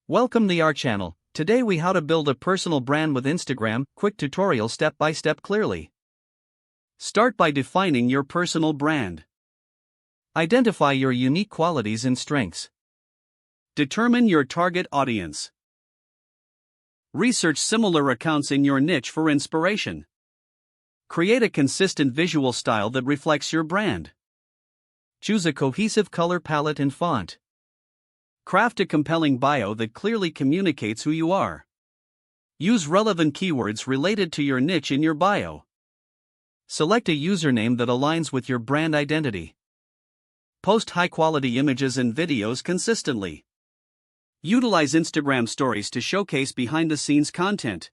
Welcome to our channel. Today we how to build a personal brand with Instagram, quick tutorial step by step clearly. Start by defining your personal brand. Identify your unique qualities and strengths. Determine your target audience. Research similar accounts in your niche for inspiration. Create a consistent visual style that reflects your brand. Choose a cohesive color palette and font. Craft a compelling bio that clearly communicates who you are. Use relevant keywords related to your niche in your bio. Select a username that aligns with your brand identity. Post high-quality images and videos consistently. Utilize Instagram stories to showcase behind-the-scenes content.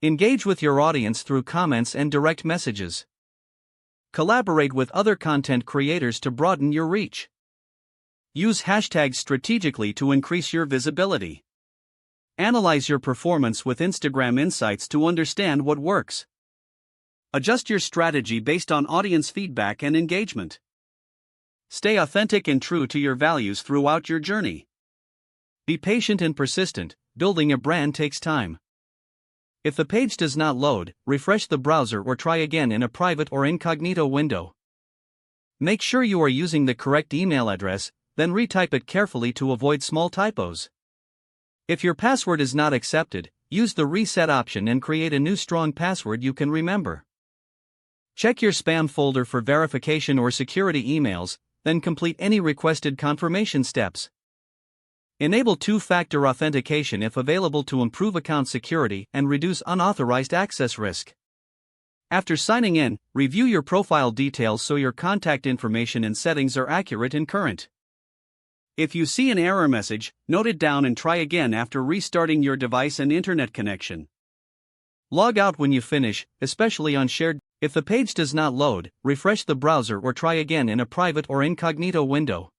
Engage with your audience through comments and direct messages. Collaborate with other content creators to broaden your reach. Use hashtags strategically to increase your visibility. Analyze your performance with Instagram Insights to understand what works. Adjust your strategy based on audience feedback and engagement. Stay authentic and true to your values throughout your journey. Be patient and persistent. Building a brand takes time. If the page does not load, refresh the browser or try again in a private or incognito window. Make sure you are using the correct email address, then retype it carefully to avoid small typos. If your password is not accepted, use the reset option and create a new strong password you can remember. Check your spam folder for verification or security emails, then complete any requested confirmation steps. Enable two-factor authentication if available to improve account security and reduce unauthorized access risk. After signing in, review your profile details so your contact information and settings are accurate and current. If you see an error message, note it down and try again after restarting your device and internet connection. Log out when you finish, especially on shared. If the page does not load, refresh the browser or try again in a private or incognito window.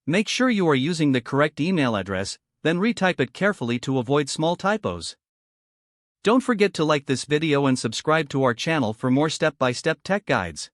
Make sure you are using the correct email address, then retype it carefully to avoid small typos. Don't forget to like this video and subscribe to our channel for more step-by-step tech guides.